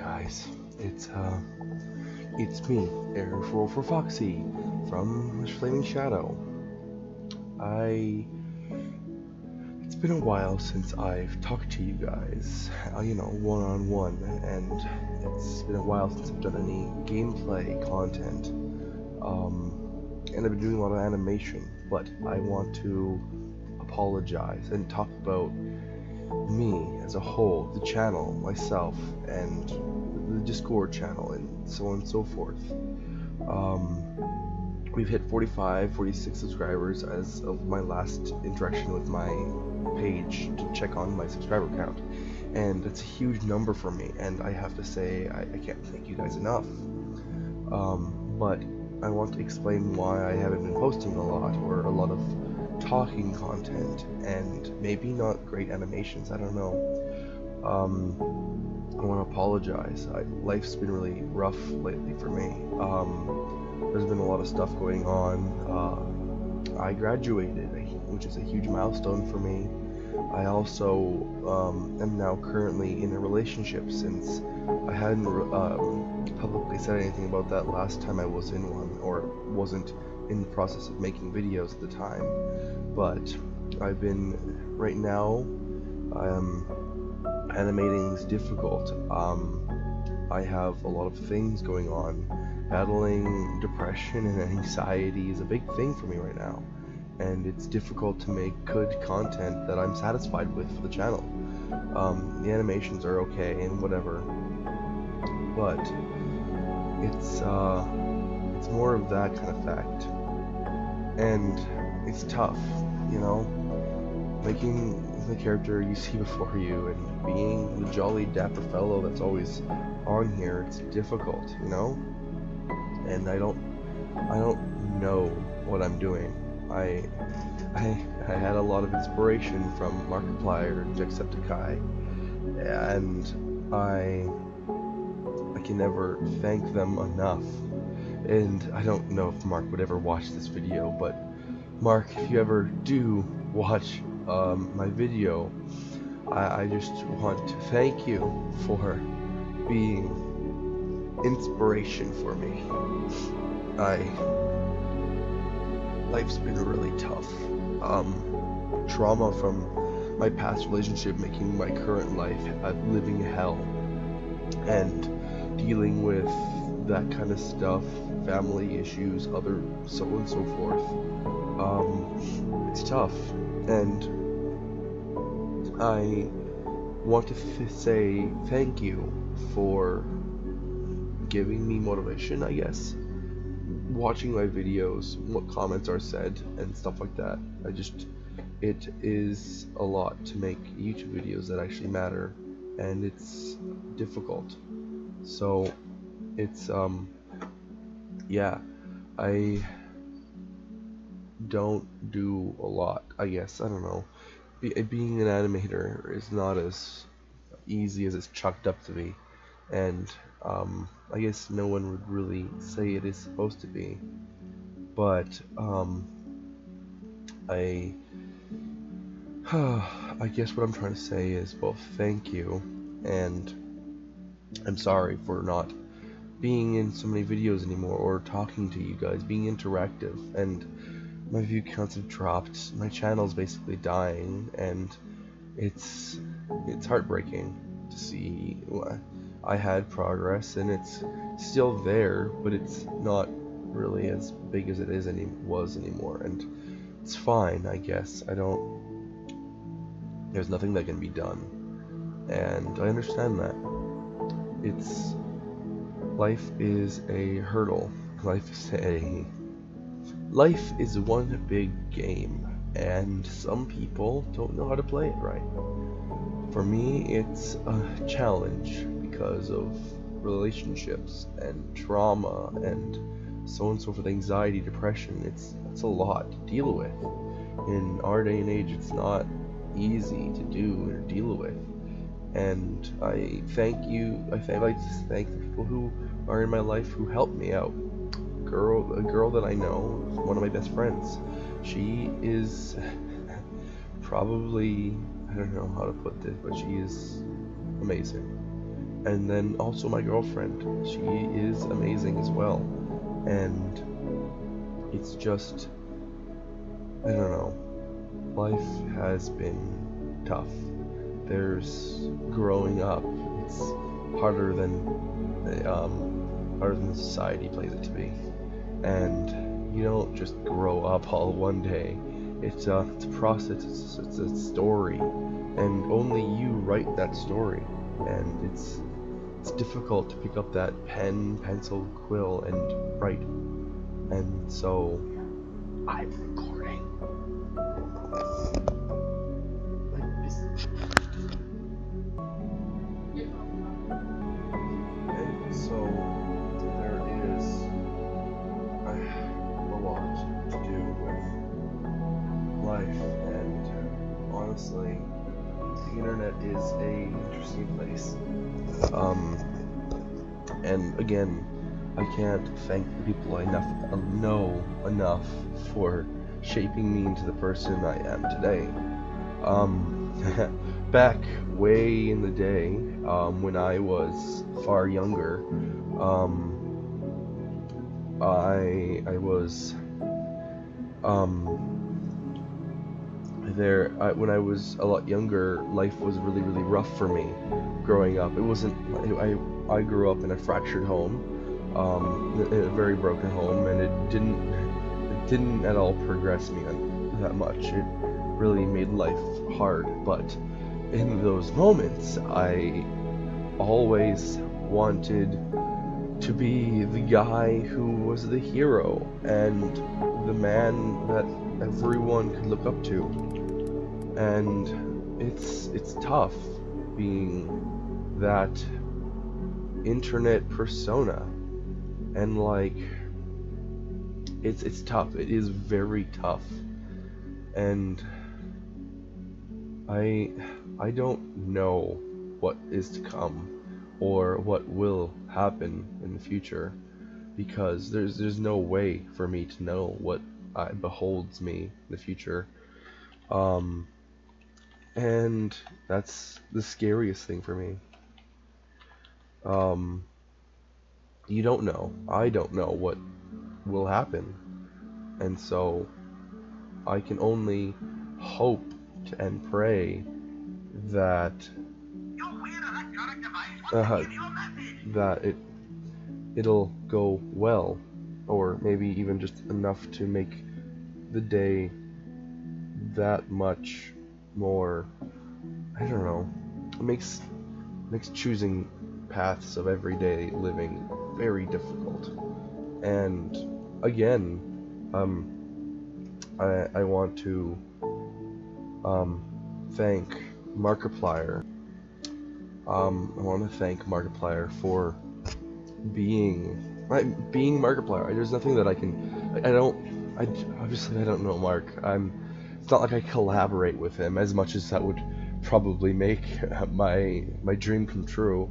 guys, it's me, Erroxxy from Flaming Shadow. I It's been a while since I've talked to you guys, one-on-one, and it's been a while since I've done any gameplay content. And I've been doing a lot of animation, but I want to apologize and talk about me as a whole, the channel, myself, and the Discord channel, and so on and so forth. We've hit 46 subscribers as of my last interaction with my page to check on my subscriber count, and that's a huge number for me, and I have to say I can't thank you guys enough. But I want to explain why I haven't been posting a lot, or a lot of talking content, and maybe not great animations, I don't know. I want to apologize. Life's been really rough lately for me. There's been a lot of stuff going on. I graduated, which is a huge milestone for me. I also am now currently in a relationship, since I hadn't publicly said anything about that last time I was in one, or wasn't in the process of making videos at the time. But right now, animating is difficult. I have a lot of things going on. Battling depression and anxiety is a big thing for me right now, and it's difficult to make good content that I'm satisfied with for the channel. The animations are okay and whatever, but it's more of that kind of fact, and it's tough, making the character you see before you and being the jolly dapper fellow that's always on here. It's difficult, and I don't know what I'm doing. I had a lot of inspiration from Markiplier and Jacksepticeye, and I can never thank them enough. And I don't know if Mark would ever watch this video, but Mark, if you ever do watch my video, I just want to thank you for being inspiration for me. Life's been really tough. Trauma from my past relationship making my current life a living hell, and dealing with that kind of stuff, family issues, other so on and so forth. It's tough, and I want to say thank you for giving me motivation, I guess. Watching my videos, what comments are said, and stuff like that. It is a lot to make YouTube videos that actually matter, and it's difficult. So, it's, yeah, I don't do a lot, I guess, I don't know. Being an animator is not as easy as it's chalked up to be, and I guess no one would really say it is supposed to be, but I guess what I'm trying to say is both thank you, and I'm sorry for not being in so many videos anymore, or talking to you guys, being interactive, and my view counts have dropped, my channel's basically dying, and it's heartbreaking to see. I had progress, and it's still there, but it's not really as big as it was anymore, and it's fine, I guess. There's nothing that can be done, and I understand that. Life is a hurdle. Life is one big game, and some people don't know how to play it right. For me, it's a challenge because of relationships and trauma and so on and so forth, anxiety, depression. It's a lot to deal with. In our day and age, it's not easy to do or deal with. And I thank you. I'd like to thank the people who are in my life who helped me out. A girl that I know, one of my best friends. She is probably, I don't know how to put this, but she is amazing. And then also my girlfriend, she is amazing as well. And it's just, I don't know, life has been tough. There's growing up, it's harder than the society plays it to be. And you don't just grow up all one day. It's a process, it's a story, and only you write that story. And it's difficult to pick up that pen, pencil, quill, and write. And so I'm recording. Like this. And so there is a lot to do with life, and honestly, the internet is a interesting place. And again, I can't thank the people I know enough for shaping me into the person I am today. Back way in the day, when I was far younger, I was when I was a lot younger, life was really, really rough for me growing up. It wasn't. I grew up in a fractured home, a very broken home, and it didn't at all progress me that much. It really made life hard. But in those moments, I always wanted to be the guy who was the hero and the man that everyone could look up to. And it's tough being that internet persona, and like it's tough. It is very tough, and I don't know what is to come or what will happen in the future, because there's no way for me to know what beholds me in the future. And that's the scariest thing for me. You don't know. I don't know what will happen. And so I can only hope and pray that that it'll go well, or maybe even just enough to make the day that much more, I don't know, it makes choosing paths of everyday living very difficult. And again, I want to thank Markiplier. I want to thank Markiplier for being Markiplier. There's nothing that I don't know Mark. It's not like I collaborate with him as much as that would probably make my dream come true.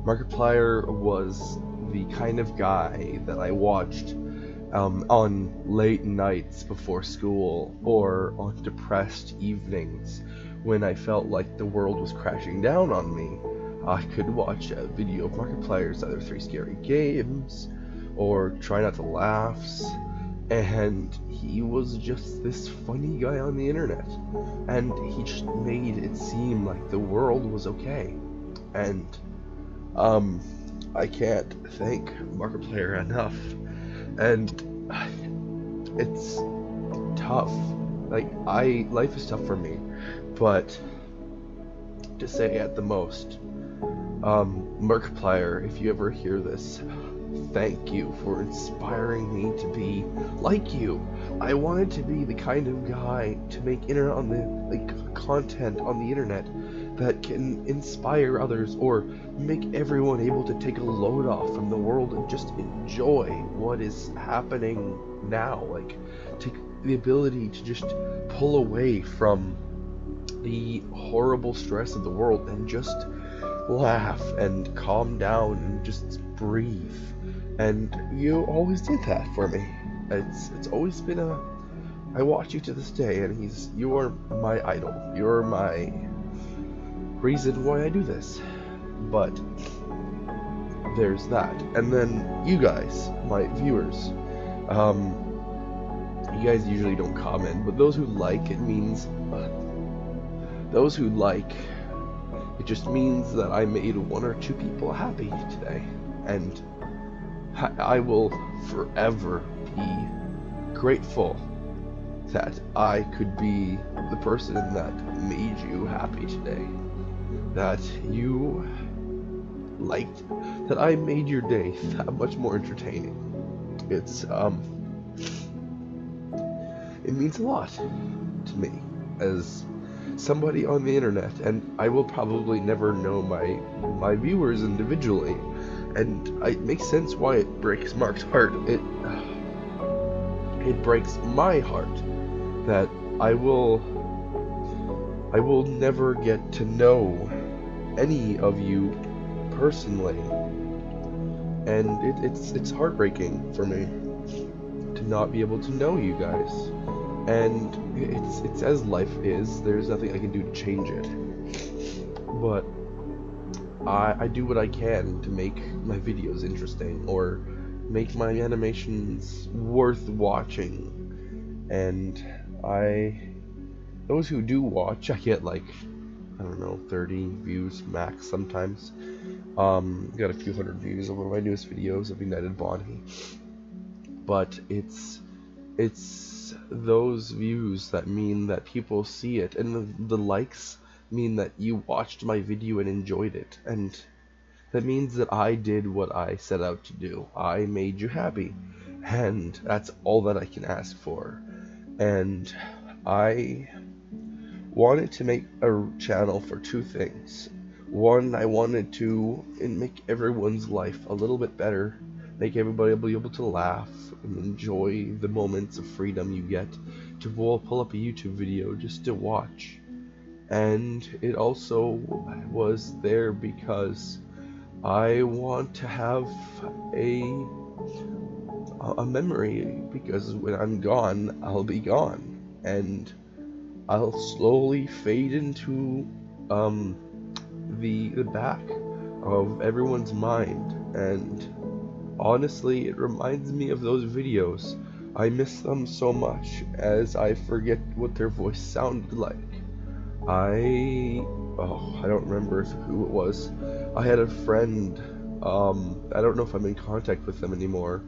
Markiplier was the kind of guy that I watched on late nights before school, or on depressed evenings when I felt like the world was crashing down on me. I could watch a video of Markiplier's Other 3 Scary Games, or Try Not to Laughs, and he was just this funny guy on the internet, and he just made it seem like the world was okay. And I can't thank Markiplier enough. And it's tough. Life is tough for me, but to say at the most, Markiplier, if you ever hear this, thank you for inspiring me to be like you. I wanted to be the kind of guy to make content on the internet that can inspire others, or make everyone able to take a load off from the world and just enjoy what is happening now. Like, take the ability to just pull away from the horrible stress of the world and just laugh and calm down and just breathe. And you always did that for me. It's always been I watch you to this day, and you are my idol. You're my reason why I do this. But there's that. And then you guys, my viewers, you guys usually don't comment, but those who like, it means those who like, it just means that I made 1 or 2 people happy today, and I will forever be grateful that I could be the person that made you happy today, that you liked, that I made your day that much more entertaining. It means a lot to me as somebody on the internet, and I will probably never know my viewers individually, and it makes sense why it breaks Mark's heart. It breaks my heart that I will never get to know any of you personally, and it's heartbreaking for me to not be able to know you guys. And it's as life is. There's nothing I can do to change it. But I do what I can to make my videos interesting, or make my animations worth watching. And those who do watch, I get like, I don't know, 30 views max sometimes. Got a few hundred views on one of my newest videos of United Bonnie. But it's those views that mean that people see it, and the likes mean that you watched my video and enjoyed it, and that means that I did what I set out to do. I made you happy, and that's all that I can ask for. And I wanted to make a channel for 2 things. One, I wanted to make everyone's life a little bit better, make everybody be able to laugh and enjoy the moments of freedom you get to pull up a YouTube video just to watch. And it also was there because I want to have a memory, because when I'm gone, I'll be gone, and I'll slowly fade into the back of everyone's mind. And honestly, it reminds me of those videos. I miss them so much as I forget what their voice sounded like. I don't remember who it was. I had a friend, I don't know if I'm in contact with them anymore.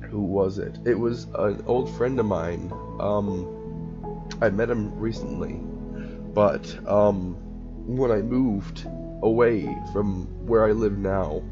Who was it? It was an old friend of mine. I met him recently, but when I moved away from where I live now,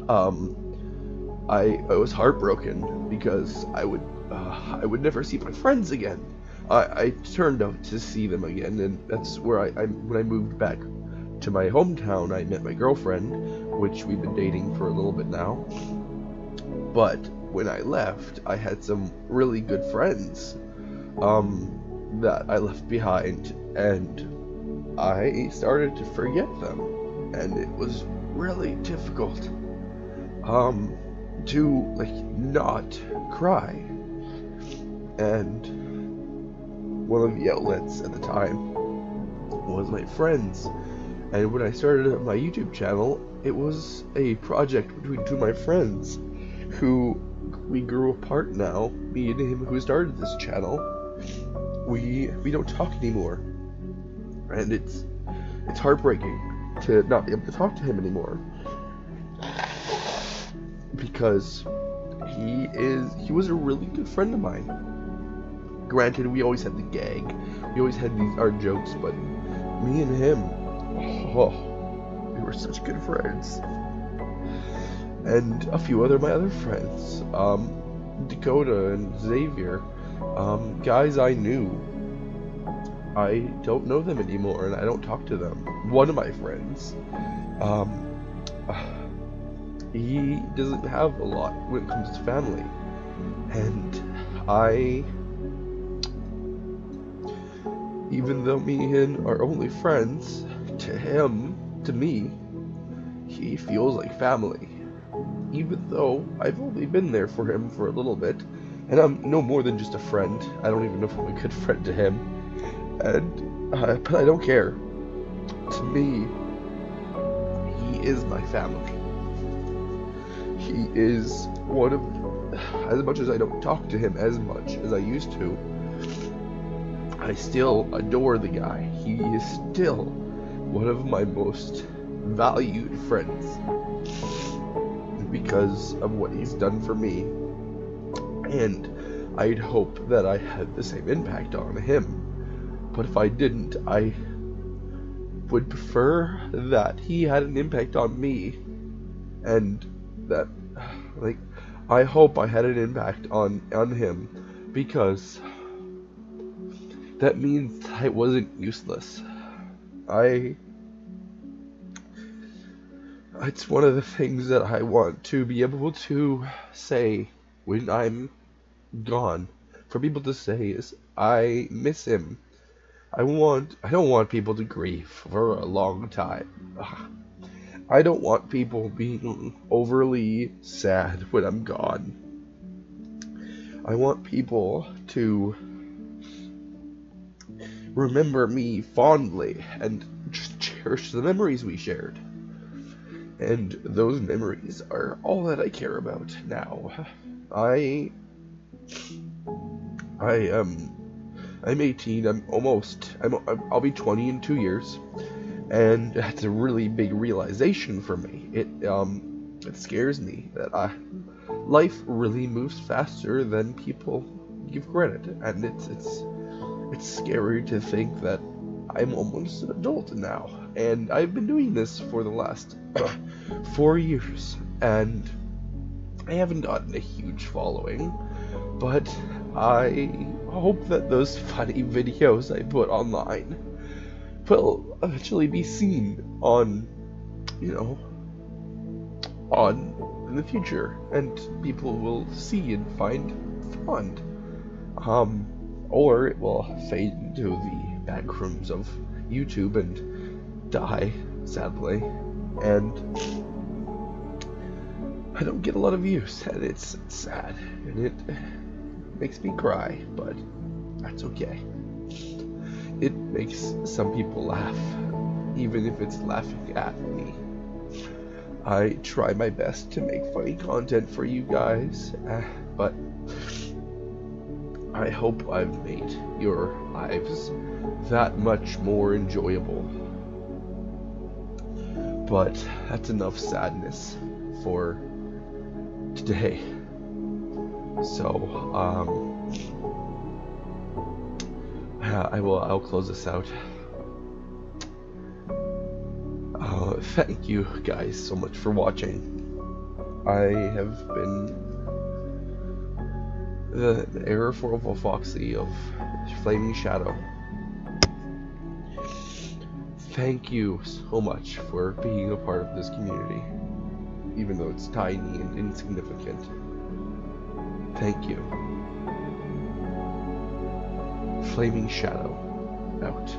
I was heartbroken because I would never see my friends again. I turned out to see them again, and that's where when I moved back to my hometown, I met my girlfriend, which we've been dating for a little bit now. But when I left, I had some really good friends that I left behind, and I started to forget them, and it was really difficult to not cry. And one of the outlets at the time was my friends, and when I started my YouTube channel, it was a project between 2 of my friends who we grew apart now. Me and him, who started this channel, we don't talk anymore, and it's heartbreaking to not be able to talk to him anymore, because he was a really good friend of mine. Granted, we always had the gag, we always had our jokes, but me and him, we were such good friends. And a few my other friends, Dakota and Xavier, guys I knew. I don't know them anymore, and I don't talk to them. One of my friends, he doesn't have a lot when it comes to family, and even though me and him are only friends, to me, he feels like family. Even though I've only been there for him for a little bit, and I'm no more than just a friend. I don't even know if I'm a good friend to him, and but I don't care. To me, he is my family. He is one of, as much as I don't talk to him as much as I used to, I still adore the guy. He is still one of my most valued friends because of what he's done for me. And I'd hope that I had the same impact on him. But if I didn't, I would prefer that he had an impact on me. And that, like, I hope I had an impact on him, because that means I wasn't useless. It's one of the things that I want to be able to say when I'm gone, for people to say is, I miss him. I don't want people to grieve for a long time. I don't want people being overly sad when I'm gone. I want people to remember me fondly and just cherish the memories we shared. And those memories are all that I care about now. I'm 18. I'll be 20 in 2 years, and that's a really big realization for me. It scares me that life really moves faster than people give credit, and it's scary to think that I'm almost an adult now, and I've been doing this for the last 4 years, and I haven't gotten a huge following, but I hope that those funny videos I put online will eventually be seen in the future, and people will see and find fun. Or it will fade into the back rooms of YouTube and die, sadly. And I don't get a lot of views, and it's sad, and it makes me cry, but that's okay. It makes some people laugh, even if it's laughing at me. I try my best to make funny content for you guys, but I hope I've made your lives that much more enjoyable. But that's enough sadness for today. So, I'll close this out. Thank you guys so much for watching. I have been the Erroxxy-Wolf of Flaming Shadow. Thank you so much for being a part of this community, even though it's tiny and insignificant. Thank you. Flaming Shadow, out.